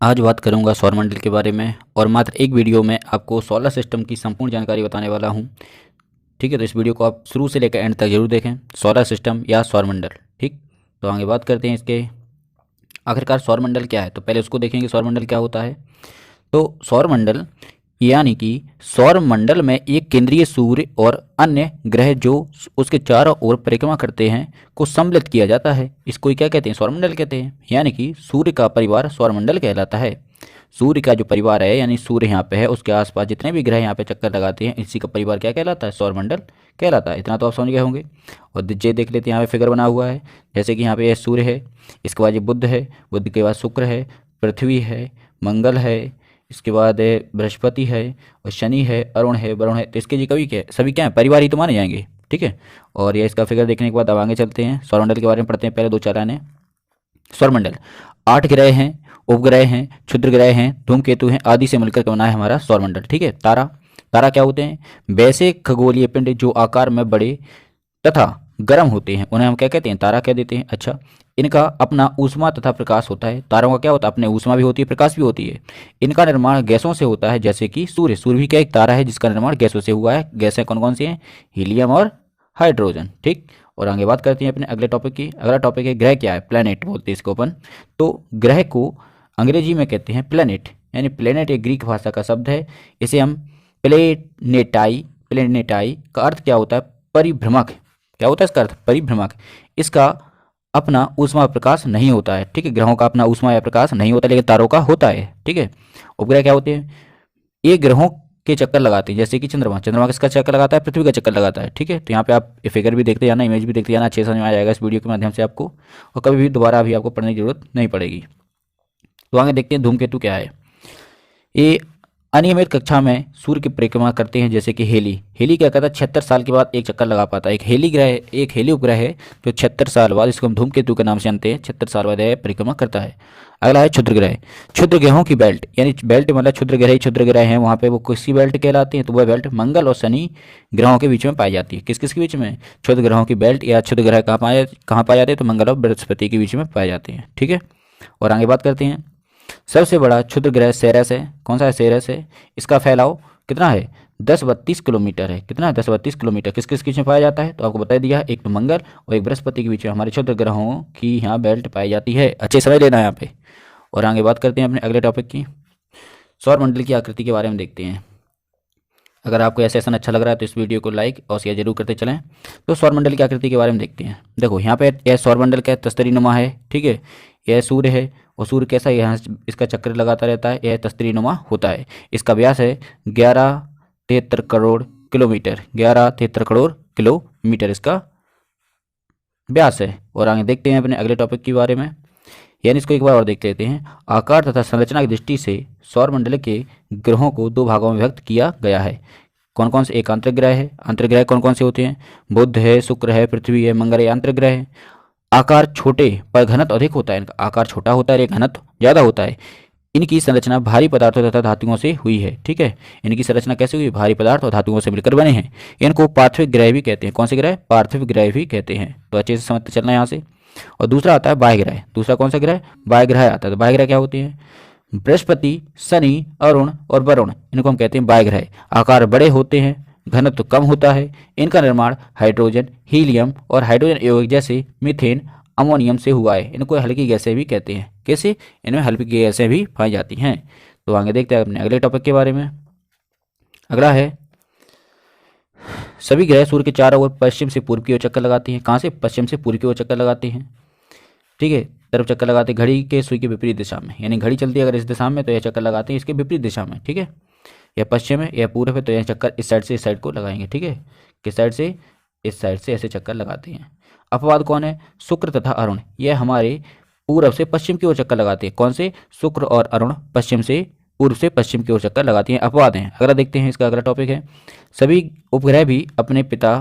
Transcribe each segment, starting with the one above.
आज बात करूंगा सौरमंडल के बारे में और मात्र एक वीडियो में आपको सोलर सिस्टम की संपूर्ण जानकारी बताने वाला हूं। ठीक है, तो इस वीडियो को आप शुरू से लेकर एंड तक जरूर देखें। सोलर सिस्टम या सौरमंडल। ठीक, तो आगे बात करते हैं इसके आखिरकार सौरमंडल क्या है। तो पहले उसको देखेंगे सौरमंडल क्या होता है। तो सौरमंडल यानी कि सौरमंडल में एक केंद्रीय सूर्य और अन्य ग्रह जो उसके चारों ओर परिक्रमा करते हैं को सम्मिलित किया जाता है। इसको ही क्या कहते हैं? सौरमंडल कहते हैं। यानी कि सूर्य का परिवार सौरमंडल कहलाता है। सूर्य का जो परिवार है यानी सूर्य यहाँ पे है, उसके आसपास जितने भी ग्रह यहाँ पे चक्कर लगाते हैं, इसी का परिवार क्या कहलाता है? सौरमंडल कहलाता है। इतना तो आप समझ गए होंगे। और ये देख लेते हैं, यहाँ पे फिगर बना हुआ है। जैसे कि यहाँ पे यह सूर्य है, इसके बाद ये बुध है, बुध के बाद शुक्र है, पृथ्वी है, मंगल है, इसके बाद बृहस्पति है, और शनि है, अरुण है, वरुण है। तो इसके जी कभी क्या सभी क्या है? परिवार ही तो माने जाएंगे। ठीक है, और ये इसका फिगर देखने के बाद अब आगे चलते हैं, सौरमंडल के बारे में पढ़ते हैं। पहले दो चार आने सौरमंडल 8 ग्रह हैं, उपग्रह हैं, क्षुद्र ग्रह हैं, धूमकेतु हैं, आदि से मिलकर बना है हमारा सौरमंडल। ठीक है, तारा तारा क्या होते हैं? वैसे खगोलीय पिंड जो आकार में बड़े तथा गर्म होते हैं, उन्हें हम क्या कहते हैं? तारा कह देते हैं। अच्छा, इनका अपना ऊष्मा तथा प्रकाश होता है। तारों का क्या होता है? अपने ऊष्मा भी होती है, प्रकाश भी होती है। इनका निर्माण गैसों से होता है, जैसे कि सूर्य। सूर्य भी क्या एक तारा है जिसका निर्माण गैसों से हुआ है। गैसें कौन कौन सी हैं? हीलियम और हाइड्रोजन। ठीक, और आगे बात करते हैं अपने अगले टॉपिक की। अगला टॉपिक है ग्रह क्या है? प्लैनेट बोलते हैं इसको अपन। तो ग्रह को अंग्रेजी में कहते हैं प्लैनेट, यानी प्लैनेट एक ग्रीक भाषा का शब्द है। इसे हम प्लेनेटाई प्लेनेटाई का अर्थ क्या होता है? परिभ्रमक। क्या होता है इसका अर्थ? परिभ्रमक। इसका अपना ऊष्मा प्रकाश नहीं होता है। ठीक है, ग्रहों का अपना ऊष्मा या प्रकाश नहीं होता, लेकिन तारों का होता है। ठीक है, उपग्रह क्या होते हैं? ये ग्रहों के चक्कर लगाते हैं, जैसे कि चंद्रमा। चंद्रमा किसका चक्कर लगाता है? पृथ्वी का चक्कर लगाता है। ठीक है, तो यहाँ पे आप फिगर भी देखते जाना, इमेज भी देखते जाना, अच्छे समझ में आ जाएगा इस वीडियो के माध्यम से आपको, और कभी भी दोबारा भी आपको पढ़ने की जरूरत नहीं पड़ेगी। तो आगे देखते हैं धूमकेतु क्या है। ये अनियमित कक्षा में सूर्य की परिक्रमा करते हैं, जैसे कि हेली। हेली क्या करता है? 76 साल के बाद एक चक्कर लगा पाता है। एक हेली उपग्रह है जो 76 साल बाद, इसको हम धूमकेतु के नाम से जानते हैं, 76 साल बाद यह परिक्रमा करता है। अगला है क्षुद्र ग्रह। क्षुद्र ग्रहों की बेल्ट, यानी बेल्ट मतलब क्षुद्र ग्रह ही क्षुद्र ग्रह हैं, वहाँ पे वो किसी बेल्ट कहलाते हैं। तो वह बेल्ट मंगल और शनि ग्रहों के बीच में पाई जाती है। किस किस के बीच में? क्षुद्र ग्रहों की बेल्ट या क्षुद्र ग्रह कहाँ पाए जाते हैं? तो मंगल और बृहस्पति के बीच में पाए जाते हैं। ठीक है, और आगे बात करते हैं। सबसे बड़ा क्षुद्र ग्रह सेरेस है। कौन सा है? सेरेस है। इसका फैलाव कितना है? 10-32 किलोमीटर है। कितना है? 10-32 किलोमीटर। किस किस बीच में पाया जाता है? तो आपको बता दिया, एक तो मंगल और एक बृहस्पति के बीच में हमारे क्षुद्र ग्रहों की यहाँ बेल्ट पाई जाती है। अच्छे समझ लेना यहाँ पे। और आगे बात करते हैं अपने अगले टॉपिक की। सौरमंडल की आकृति के बारे में देखते हैं। अगर आपको ऐसा सेशन अच्छा लग रहा है तो इस वीडियो को लाइक और शेयर जरूर करते चलें। तो सौरमंडल की आकृति के बारे में देखते हैं। देखो यहाँ पे यह सौरमंडल का तस्तरी नुमा है। ठीक है, यह सूर्य है, और सूर्य कैसा है? यहाँ इसका चक्कर लगाता रहता है, यह तस्तरी नुमा होता है। इसका व्यास है 1173 करोड़ किलोमीटर। 1173 करोड़ किलोमीटर इसका व्यास है। और आगे देखते हैं अपने अगले टॉपिक के बारे में, यानी इसको एक बार और देख लेते हैं। आकार तथा संरचना की दृष्टि से सौरमंडल के ग्रहों को दो भागों में विभक्त किया गया है। कौन कौन से? एक आंतरिक ग्रह है। आंतरिक ग्रह कौन कौन से होते हैं? बुध है, शुक्र है, पृथ्वी है, मंगल है, आंतरिक ग्रह है। आकार छोटे पर घनत्व अधिक होता है। इनका आकार छोटा होता है, एक घनत्व ज़्यादा होता है। इनकी संरचना भारी पदार्थों तथा धातुओं से हुई है। ठीक है, इनकी संरचना कैसे हुई? भारी पदार्थ और धातुओं से मिलकर बने हैं। इनको पार्थिव ग्रह भी कहते हैं। कौन से ग्रह? पार्थिव ग्रह भी कहते हैं। तो अच्छे से समझते चलना यहाँ से। और दूसरा आता है बाह्य ग्रह। दूसरा कौन सा ग्रह? बाह्य ग्रह आता है। तो बाह्य ग्रह क्या होते हैं? बृहस्पति, शनि, अरुण और वरुण, इनको हम कहते हैं बाह्य ग्रह। आकार बड़े होते हैं, घनत्व कम होता है। इनका निर्माण हाइड्रोजन, हीलियम और हाइड्रोजन यौगिक जैसे मीथेन, अमोनियम से हुआ है। इनको हल्की गैसें भी कहते हैं। कैसे? इनमें हल्की गैसें भी पाई जाती हैं। तो आगे देखते हैं अपने अगले टॉपिक के बारे में। अगला है सभी ग्रह सूर्य के चारों ओर पश्चिम से पूर्व की ओर चक्कर लगाते हैं। कहाँ से? पश्चिम से पूर्व की ओर चक्कर लगाते हैं। ठीक है, तरफ चक्कर लगाते हैं घड़ी के सुई के विपरीत दिशा में, यानी घड़ी चलती है अगर इस दिशा में तो यह चक्कर लगाते हैं इसके विपरीत दिशा में। ठीक है, यह पश्चिम है, यह पूर्व है, तो यह चक्कर इस साइड से इस साइड को लगाएंगे। ठीक है, किस साइड से? इस साइड से ऐसे चक्कर लगाते हैं। अपवाद कौन है? शुक्र तथा अरुण, यह हमारे पूर्व से पश्चिम की ओर चक्कर लगाते हैं। कौन से? शुक्र और अरुण पश्चिम से पूर्व से पश्चिम की ओर चक्कर लगाती हैं, अपवाद हैं। अगला देखते हैं, इसका अगला टॉपिक है सभी उपग्रह भी अपने पिता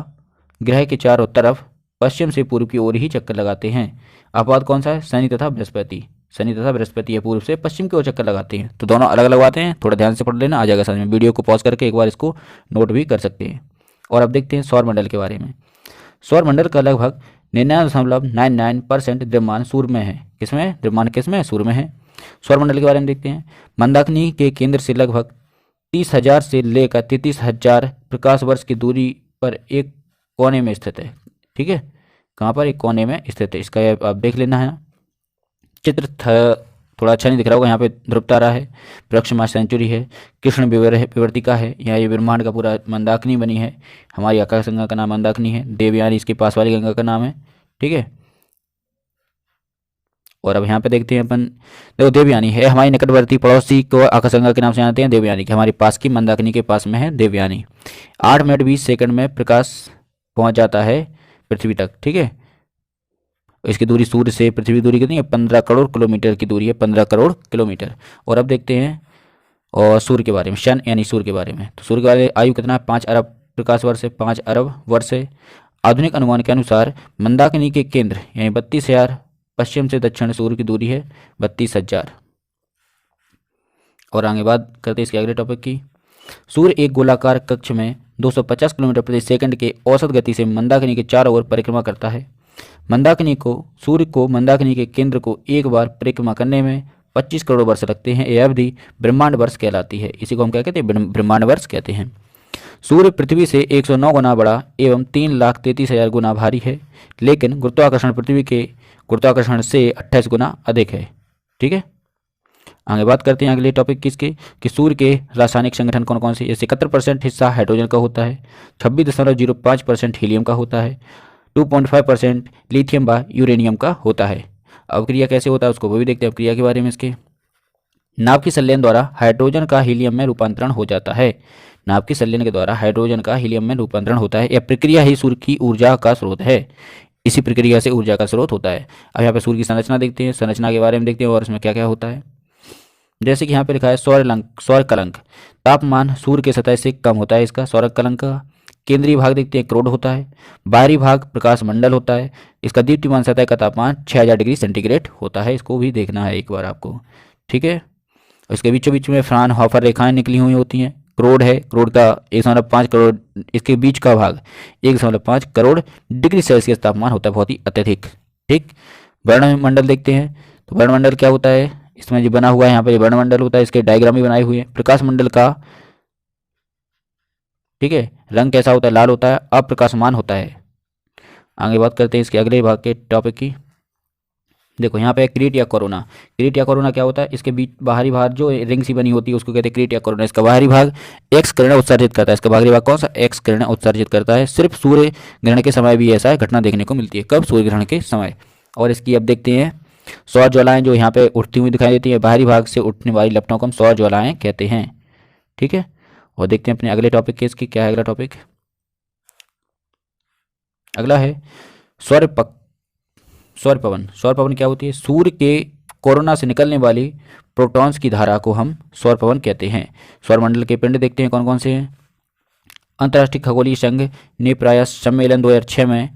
ग्रह के चारों तरफ पश्चिम से पूर्व की ओर ही चक्कर लगाते हैं। अपवाद कौन सा है? शनि तथा बृहस्पति। शनि तथा बृहस्पति ये पूर्व से पश्चिम की ओर चक्कर लगाते हैं। तो दोनों अलग लगाते हैं, थोड़ा ध्यान से पढ़ लेना, आ जाएगा समझ में। वीडियो को पॉज करके एक बार इसको नोट भी कर सकते हैं। और अब देखते हैं सौरमंडल के बारे में। सौरमंडल का लगभग 99.99% द्रव्यमान सूर्य में है। किसमें? द्रव्यमान किसमें? सूर्य में है। सौरमंडल के बारे में देखते हैं। मंदाकिनी के केंद्र से लगभग 30,000 से लेकर 33,000 प्रकाश वर्ष की दूरी पर एक कोने में स्थित है। ठीक है, कहाँ पर? एक कोने में स्थित है। इसका आप देख लेना है। चित्र थोड़ा अच्छा नहीं दिख रहा होगा। यहाँ पे ध्रुव तारा है, प्रक्षमा सेंचुरी है, कृष्ण विवर्तिका है। यहाँ ये ब्रह्मांड का पूरा मंदाकिनी बनी है। हमारी आकाशगंगा का नाम मंदाकिनी है। देवयानी इसके पास वाली गंगा का नाम है। ठीक है, और अब यहाँ पे देखते हैं अपन। देखो, देवयानी है हमारी निकटवर्ती पड़ोसी को आकाशगंगा के नाम से जानते हैं। देवयानी की हमारे पास की मंदाकिनी के पास में है देवयानी। 8 मिनट 20 सेकंड में प्रकाश पहुंच जाता है पृथ्वी तक। ठीक है, इसकी दूरी सूर्य से पृथ्वी की दूरी कितनी है? 15 करोड़ किलोमीटर की दूरी है, 15 करोड़ किलोमीटर। और अब देखते हैं और सूर्य के बारे में, शन यानी सूर्य के बारे में। तो सूर्य का आयु कितना है? 5 अरब प्रकाश वर्ष है, 5 अरब वर्ष है। आधुनिक अनुमान के अनुसार मंदाकिनी के केंद्र यानी 32,000, पश्चिम से दक्षिण सूर्य की दूरी है 32,000। और आगे बात करते हैं इसके अगले टॉपिक की। सूर्य एक गोलाकार कक्ष में 250 किलोमीटर प्रति सेकंड के औसत गति से मंदाकिनी के चारों ओर परिक्रमा करता है। सूर्य को मंदाकिनी के केंद्र को एक बार परिक्रमा करने में 25 करोड़ वर्ष लगते हैं। यह अवधि ब्रह्मांड वर्ष कहलाती है। इसी को हम क्या कहते हैं? ब्रह्मांड वर्ष कहते हैं। सूर्य पृथ्वी से 109 गुना बड़ा एवं 3,33,000 गुना भारी है, लेकिन गुरुत्वाकर्षण पृथ्वी के गुरुत्वाकर्षण से 28 गुना अधिक है। ठीक है, आगे बात करते हैं अगले टॉपिक किसके कि सूर्य के रासायनिक संगठन कौन कौन से। जैसे 71% हिस्सा हाइड्रोजन का होता है, 26.05% हीलियम का होता है, 2.5% लिथियम व यूरेनियम का होता है। अब क्रिया कैसे होता है उसको वो भी देखते हैं। अब क्रिया के बारे में इसके नाभ की संलयन द्वारा हाइड्रोजन का हीलियम में रूपांतरण हो जाता है। नाभ की संलयन के द्वारा हाइड्रोजन का हीलियम में रूपांतरण होता है। यह प्रक्रिया ही सूर्य की ऊर्जा का स्रोत है। इसी प्रक्रिया से ऊर्जा का स्रोत होता है। अब यहाँ पे सूर्य की संरचना देखते हैं, संरचना के बारे में देखते हैं और इसमें क्या क्या होता है। जैसे कि यहाँ पे लिखा है सौर कलंक। तापमान सूर्य के सतह से कम होता है इसका सौर कलंक का। केंद्रीय भाग देखते हैं क्रोड होता है। बाहरी भाग प्रकाश मंडल होता है। इसका दीप्तिमान सतह का तापमान 6000 डिग्री सेंटीग्रेड होता है। इसको भी देखना है एक बार आपको। ठीक है, इसके बीचों बीच में फ्राउनहोफर रेखाएं निकली हुई होती हैं। क्रोड है, क्रोड का 1.5 करोड़, इसके बीच का भाग 1.5 करोड़ डिग्री सेल्सियस तापमान होता है, बहुत ही अत्यधिक। ठीक, वर्णमंडल देखते हैं। तो वर्णमंडल क्या होता है? इसमें जो बना हुआ है यहाँ पे वर्णमंडल होता है, इसके डायग्राम भी बनाए हुए हैं। प्रकाश मंडल का, ठीक है, रंग कैसा होता है? लाल होता है, अप्रकाशमान होता है। आगे बात करते हैं इसके अगले भाग के टॉपिक की। देखो यहाँ पे क्रीट या कोरोना। क्रीट या कोरोना क्या होता है? इसके बीच बाहरी भाग जो रिंग सी बनी होती है उसको कहते हैं क्रीट या कोरोना। इसका बाहरी भाग एक्स किरण उत्सर्जित करता है। इसका बाहरी भाग कौन सा? एक्स किरण उत्सर्जित करता है। सिर्फ सूर्य ग्रहण के समय भी ऐसा घटना देखने को मिलती है। कब? सूर्य ग्रहण के समय। और इसकी अब देखते हैं सौर ज्वालाएं जो यहाँ पे उठती हुई दिखाई देती है। बाहरी भाग से उठने वाली लपटों को हम सौर ज्वालाएं कहते हैं। ठीक है, और देखते हैं अपने अगले टॉपिक के इसकी क्या है अगला टॉपिक। अगला है सौर पवन। सौर पवन क्या होती है? सूर्य के कोरोना से निकलने वाली प्रोटॉन्स की धारा को हम सौर पवन कहते हैं। सौरमंडल के पिंड देखते हैं कौन कौन से हैं। अंतर्राष्ट्रीय खगोलीय संघ ने प्रायः सम्मेलन 2006 में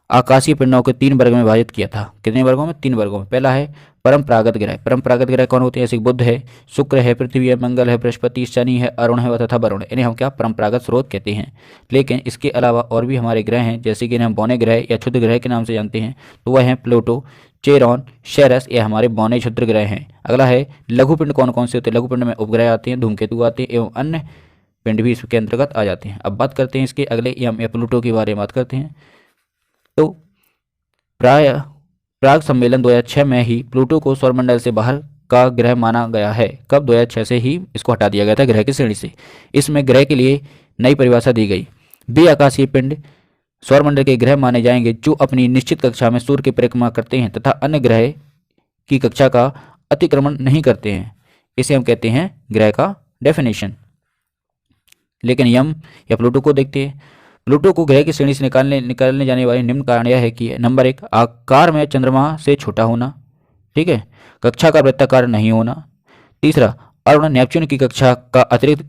आकाशीय पिंडों को 3 वर्ग में विभाजित किया था। कितने वर्गों में? 3 वर्गों में। पहला है परंपरागत ग्रह। परंपरागत ग्रह कौन होते हैं? जैसे बुध है, शुक्र है, पृथ्वी है, मंगल है, बृहस्पति, शनि है, अरुण है तथा वरुण। इन्हें हम क्या? परंपरागत स्रोत कहते हैं। लेकिन इसके अलावा और भी हमारे ग्रह हैं, जैसे कि इन्हें हम बौने ग्रह या क्षुद्र ग्रह के नाम से जानते हैं। तो वह हैं प्लूटो, चेरॉन, शेरस, ये हमारे बौने क्षुद्र ग्रह हैं। अगला है लघु पिंड। कौन कौन से होते हैं? लघु पिंड में उपग्रह आते हैं, धूमकेतु आते हैं एवं अन्य पिंड भी इसके अंतर्गत आ जाते हैं। अब बात करते हैं इसके अगले या प्लूटो के बारे में बात करते हैं। तो प्राग सम्मेलन 2006 में ही प्लूटो को सौरमंडल से बाहर का ग्रह माना गया है। कब? 2006 से ही इसको हटा दिया गया था ग्रह की श्रेणी से। इसमें ग्रह के लिए नई परिभाषा दी गई। वे आकाशीय पिंड सौरमंडल के ग्रह माने जाएंगे जो अपनी निश्चित कक्षा में सूर्य की परिक्रमा करते हैं तथा अन्य ग्रह की कक्षा का अतिक्रमण नहीं करते हैं। इसे हम कहते हैं ग्रह का डेफिनेशन। लेकिन यम या प्लूटो को देखते हैं। प्लूटो को ग्रह की श्रेणी से निकालने जाने वाले निम्न कारण यह है कि नंबर 1, आकार में चंद्रमा से छोटा होना। ठीक है, कक्षा का वृत्ताकार नहीं होना। तीसरा, अरुण नेपच्यून की कक्षा का अतिरिक्त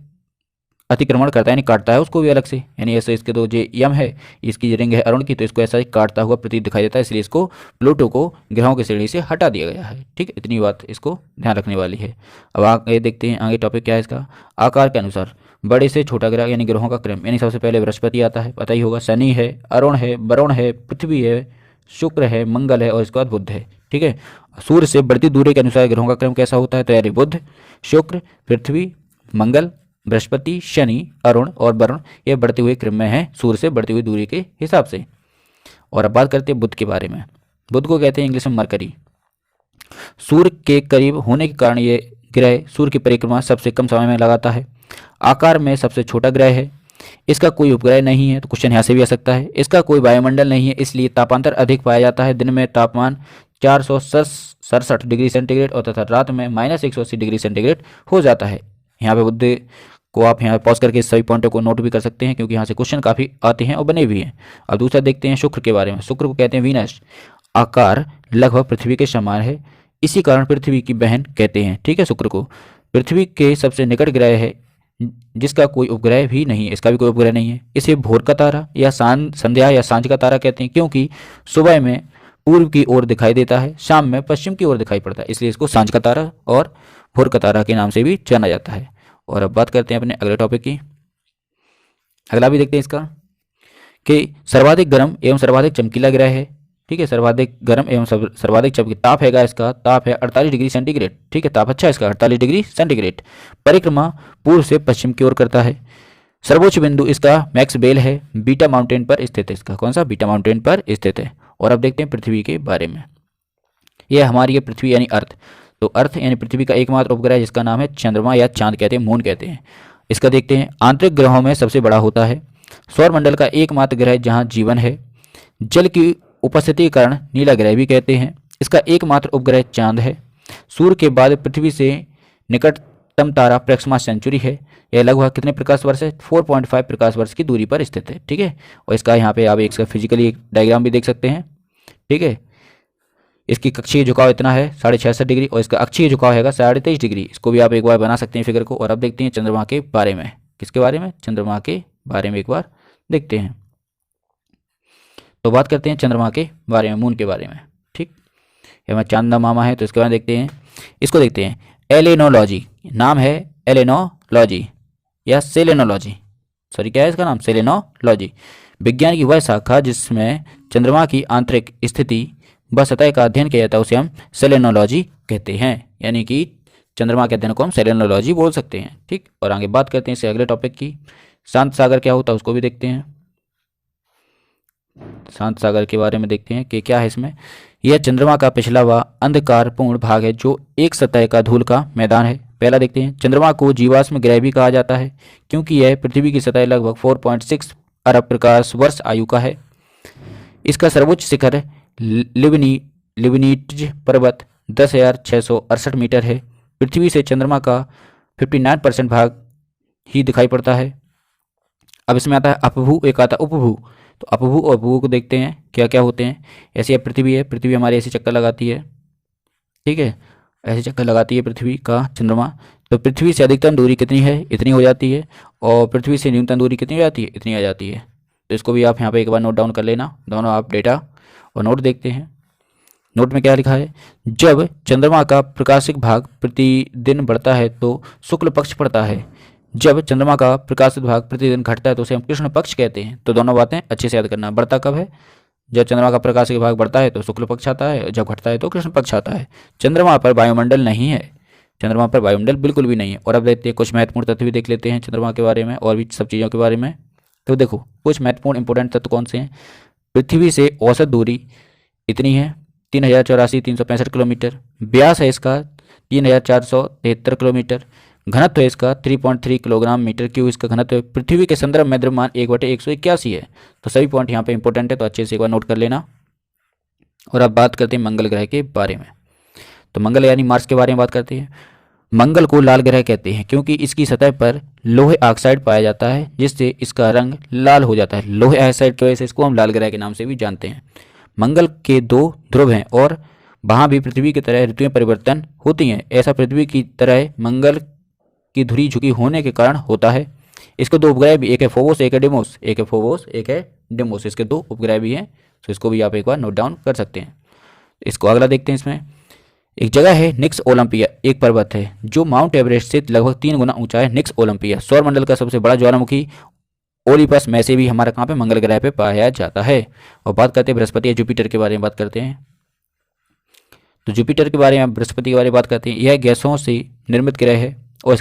अतिक्रमण करता है, यानी काटता है उसको भी अलग से। यानी ऐसे इसके दो जो यम है, इसकी रिंग है अरुण की, तो इसको ऐसा ही काटता हुआ प्रतीत दिखाई देता है, इसलिए इसको प्लूटो को ग्रहों की श्रेणी से हटा दिया गया है। ठीक है, इतनी बात इसको ध्यान रखने वाली है। अब आगे देखते हैं आगे टॉपिक क्या है इसका। आकार के अनुसार बड़े से छोटा ग्रह यानी ग्रहों का क्रम, यानी सबसे पहले बृहस्पति आता है, पता ही होगा। शनि है, अरुण है, वरुण है, पृथ्वी है, शुक्र है, मंगल है और इसके बाद बुध है। ठीक है, सूर्य से बढ़ती दूरी के अनुसार ग्रहों का क्रम कैसा होता है? तो यानी बुध, शुक्र, पृथ्वी, मंगल, बृहस्पति, शनि, अरुण और वरुण, ये बढ़ते हुए क्रम में है सूर्य से बढ़ती हुई दूरी के हिसाब से। और अब बात करते हैं बुध के बारे में। बुध को कहते हैं इंग्लिश में मरकरी। सूर्य के करीब होने के कारण ये ग्रह सूर्य की परिक्रमा सबसे कम समय में लगाता है। आकार में सबसे छोटा ग्रह है। इसका कोई उपग्रह नहीं है, तो क्वेश्चन यहाँ से भी आ सकता है। इसका कोई वायुमंडल नहीं है, इसलिए तापांतर अधिक पाया जाता है। दिन में तापमान 467 डिग्री सेंटीग्रेड और तथा रात में -180 डिग्री सेंटीग्रेड हो जाता है। यहाँ पे बुध को आप यहाँ पॉज करके सभी पॉइंटों को नोट भी कर सकते हैं, क्योंकि यहाँ से क्वेश्चन काफ़ी आते हैं और बने भी हैं। अब दूसरा देखते हैं शुक्र के बारे में। शुक्र को कहते हैं वीनस। आकार लगभग पृथ्वी के समान है, इसी कारण पृथ्वी की बहन कहते हैं। ठीक है, शुक्र को पृथ्वी के सबसे निकट ग्रह है, जिसका कोई उपग्रह भी नहीं है, इसका भी कोई उपग्रह नहीं है। इसे भोर का तारा या संध्या या सांझ का तारा कहते हैं, क्योंकि सुबह में पूर्व की ओर दिखाई देता है, शाम में पश्चिम की ओर दिखाई पड़ता है, इसलिए इसको सांझ का तारा और भोर का तारा के नाम से भी जाना जाता है। और अब बात करते हैं अपने अगले टॉपिक की। अगला भी देखते हैं इसका कि सर्वाधिक गर्म एवं सर्वाधिक चमकीला ग्रह है। ठीक है, सर्वाधिक गर्म एवं सर्वाधिक चमकीला ताप हैगा, इसका ताप है 48 डिग्री सेंटीग्रेड। ठीक है, ताप अच्छा है इसका 48 डिग्री सेंटीग्रेड। परिक्रमा पूर्व से पश्चिम की ओर करता है। सर्वोच्च बिंदु इसका मैक्स बेल है, बीटा माउंटेन पर स्थित है। इसका कौन सा? बीटा माउंटेन पर स्थित है। और अब देखते हैं पृथ्वी के बारे में। यह हमारी ये पृथ्वी यानी अर्थ, तो अर्थ यानी पृथ्वी का एकमात्र उपग्रह है, जिसका नाम है चंद्रमा या चांद कहते हैं, मून कहते हैं। इसका देखते हैं आंतरिक ग्रहों में सबसे बड़ा होता है। सौरमंडल का एकमात्र ग्रह जहाँ जीवन है। जल की उपस्थिति के कारण नीला ग्रह भी कहते हैं। इसका एकमात्र उपग्रह चांद है। सूर्य के बाद पृथ्वी से निकटतम तारा प्रक्सिमा सेंचुरी है। यह लगभग कितने प्रकाश वर्ष है? 4.5 प्रकाश वर्ष की दूरी पर स्थित है। ठीक है, और इसका यहाँ पे आप इसका फिजिकली एक डायग्राम भी देख सकते हैं। ठीक है, इसकी कक्षीय झुकाव इतना है 66.5 डिग्री और इसका अक्षीय झुकाव है 23.5 डिग्री। इसको भी आप एक बार बना सकते हैं फिगर को। और अब देखते हैं चंद्रमा के बारे में। किसके बारे में? चंद्रमा के बारे में एक बार देखते हैं। तो बात करते हैं चंद्रमा के बारे में, मून के बारे में। ठीक, ये हमारा चांद मामा है, तो इसके बारे में देखते हैं। इसको देखते हैं एलेनोलॉजी, नाम है एलेनोलॉजी या सेलेनोलॉजी, सॉरी क्या है इसका नाम? सेलेनोलॉजी। विज्ञान की वह शाखा जिसमें चंद्रमा की आंतरिक स्थिति व सतह का अध्ययन किया जाता है, उसे हम सेलेनोलॉजी कहते हैं। यानी कि चंद्रमा के अध्ययन को हम सेलेनोलॉजी बोल सकते हैं। ठीक, और आगे बात करते हैं इससे अगले टॉपिक की। शांत सागर क्या होता है उसको भी देखते हैं। शांत सागर के बारे में देखते हैं कि क्या है इसमें। यह चंद्रमा का पिछला व अंधकारपूर्ण भाग है, जो एक सतह का धूल का मैदान है। पहला देखते हैं, चंद्रमा को जीवाश्म ग्रह भी कहा जाता है, क्योंकि यह पृथ्वी की सतह लगभग 4.6 अरब प्रकाश वर्ष आयु का है। इसका सर्वोच्च शिखर लिबनीट्ज पर्वत 10,668 मीटर है। पृथ्वी से चंद्रमा का 59% भाग ही दिखाई पड़ता है। अब इसमें आता है अपभू, एक आता है उपभू। तो अपभू और भू को देखते हैं क्या क्या होते हैं। ऐसी पृथ्वी है, पृथ्वी हमारी ऐसी चक्कर लगाती है। ठीक है, ऐसे चक्कर लगाती है पृथ्वी का चंद्रमा। तो पृथ्वी से अधिकतम दूरी कितनी है? इतनी हो जाती है। और पृथ्वी से न्यूनतम दूरी कितनी हो जाती है? इतनी आ जाती है। तो इसको भी आप यहाँ पे एक बार नोट डाउन कर लेना। दोनों आप डेटा और नोट देखते हैं। नोट में क्या लिखा है? जब चंद्रमा का प्रकाशिक भाग प्रतिदिन बढ़ता है तो शुक्ल पक्ष पड़ता है। जब चंद्रमा का प्रकाशित भाग प्रतिदिन घटता है तो उसे हम कृष्ण पक्ष कहते हैं। तो दोनों बातें अच्छे से याद करना। बढ़ता कब है? जब चंद्रमा का प्रकाशिक भाग बढ़ता है तो शुक्ल पक्ष आता है, जब घटता है तो कृष्ण पक्ष आता है। चंद्रमा पर वायुमंडल नहीं है, चंद्रमा पर वायुमंडल बिल्कुल भी नहीं है। और अब देखते हैं कुछ महत्वपूर्ण तथ्य भी देख लेते हैं चंद्रमा के बारे में और भी सब चीज़ों के बारे में। तो देखो कुछ महत्वपूर्ण इंपॉर्टेंट तत्व कौन से हैं। पृथ्वी से औसत दूरी इतनी है 3,084,365 किलोमीटर। व्यास है इसका 3,473 किलोमीटर। घनत्व है इसका 3.3 किलोग्राम मीटर क्यूब इसका घनत्व है। पृथ्वी के संदर्भ में द्रव्यमान 1/181 है। तो सभी पॉइंट यहाँ पे इंपॉर्टेंट है, तो अच्छे से एक बार नोट कर लेना। और अब बात करते हैं मंगल ग्रह के बारे में। तो मंगल यानी मार्स के बारे में बात करते हैं। मंगल को लाल ग्रह कहते हैं, क्योंकि इसकी सतह पर लोहे ऑक्साइड पाया जाता है, जिससे इसका रंग लाल हो जाता है। लोहे ऑक्साइड की वजह से इसको हम लाल ग्रह के नाम से भी जानते हैं। मंगल के 2 ध्रुव हैं और वहाँ भी पृथ्वी की तरह ऋतुएं परिवर्तन होती हैं। ऐसा पृथ्वी की तरह मंगल की धुरी झुकी होने के कारण होता है। इसके 2 उपग्रह भी, एक है फोबोस एक है डिमोस, एक है फोबोस एक है डिमोस, इसके 2 उपग्रह भी हैं। तो इसको भी आप एक बार नोट डाउन कर सकते हैं। इसको अगला देखते हैं। इसमें एक जगह है निक्स ओलंपिया, एक पर्वत है जो माउंट एवरेस्ट से लगभग 3 गुना ऊंचा है। निक्स ओलंपिया सौरमंडल का सबसे बड़ा ज्वालामुखी ओलिपस में से भी हमारा कहाँ पे, मंगल ग्रह पे पाया जाता है। और बात करते हैं बृहस्पति या जुपिटर के बारे में बात करते हैं। तो जुपिटर के बारे में, बृहस्पति के बारे में बात करते हैं। यह गैसों से निर्मित ग्रह है और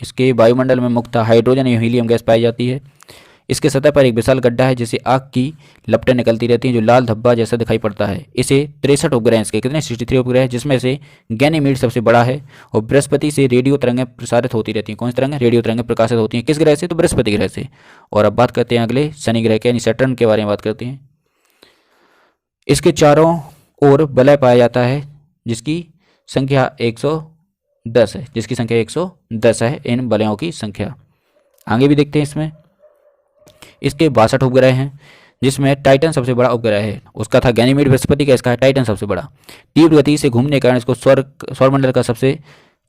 इसके वायुमंडल में मुख्यतः हाइड्रोजन या हीलियम गैस पाई जाती है। इसके सतह पर एक विशाल गड्ढा है जिससे आग की लपटें निकलती रहती हैं जो लाल धब्बा जैसा दिखाई पड़ता है। इसे 63 उपग्रह हैं, इसके कितने, 63 उपग्रह हैं, जिसमें से गैनीमीड सबसे बड़ा है। और बृहस्पति से रेडियो तरंगें प्रसारित होती रहती हैं। कौन सी तरंगें, रेडियो तरंगें प्रकाशित होती हैं, किस ग्रह से, तो बृहस्पति ग्रह से। और अब बात करते हैं अगले शनि ग्रह के यानी सैटर्न के बारे में बात करते हैं। इसके चारों ओर वलय पाया जाता है जिसकी संख्या 110 है, जिसकी संख्या 110 है इन वलयों की संख्या। आगे भी देखते हैं इसमें। इसके 62 उपग्रह हैं जिसमें टाइटन सबसे बड़ा उपग्रह है। उसका था गैनीमेड बृहस्पति का, इसका है टाइटन सबसे बड़ा। तीव्र गति से घूमने के कारण इसको सौरमंडल का सबसे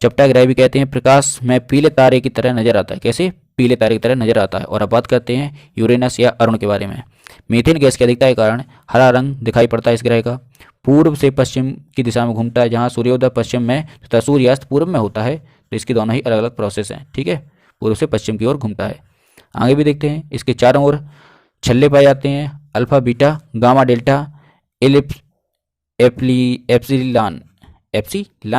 चपटा ग्रह भी कहते हैं। प्रकाश में पीले तारे की तरह नजर आता है, कैसे, पीले तारे की तरह नजर आता है। और अब बात करते हैं यूरेनस या अरुण के बारे में। मीथेन गैस की अधिकता के कारण हरा रंग दिखाई पड़ता है इस ग्रह का। पूर्व से पश्चिम की दिशा में घूमता है, जहाँ सूर्योदय पश्चिम में तथा सूर्यास्त पूर्व में होता है। तो इसकी दोनों ही अलग अलग प्रोसेस हैं, ठीक है, पूर्व से पश्चिम की ओर घूमता है। आगे भी देखते हैं। इसके चारों ओर छल्ले पाए जाते हैं, alpha, beta, gamma, delta, epsilon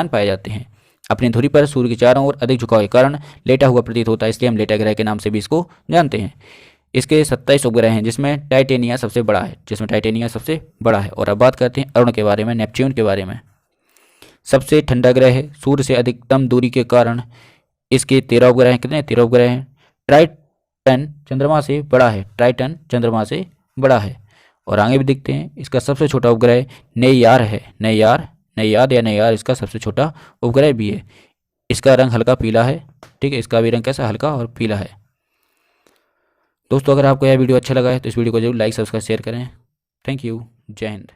पाए जाते हैं। अपनी धुरी पर सूर्य के चारों ओर अधिक झुकाव के कारण लेटा हुआ प्रतीत होता है, इसलिए हम लेटा ग्रह के नाम से भी इसको जानते हैं। इसके 27 उपग्रह हैं जिसमें टाइटेनिया सबसे बड़ा है, और अब बात करते हैं अरुण के बारे में, नेपच्यून के बारे में। सबसे ठंडा ग्रह है, सूर्य से अधिकतम दूरी के कारण इसके 13 उपग्रह हैं। कितने, 13 उपग्रह हैं। ट्राइटन चंद्रमा से बड़ा है। और आगे भी देखते हैं। इसका सबसे छोटा उपग्रह नेयार है, नेयार इसका सबसे छोटा उपग्रह भी है। इसका रंग हल्का पीला है, ठीक है, इसका भी रंग कैसा, हल्का और पीला है। दोस्तों अगर आपको यह वीडियो अच्छा लगा है तो इस वीडियो को जरूर लाइक, सब्सक्राइब, शेयर करें। Thank you. जय हिंद।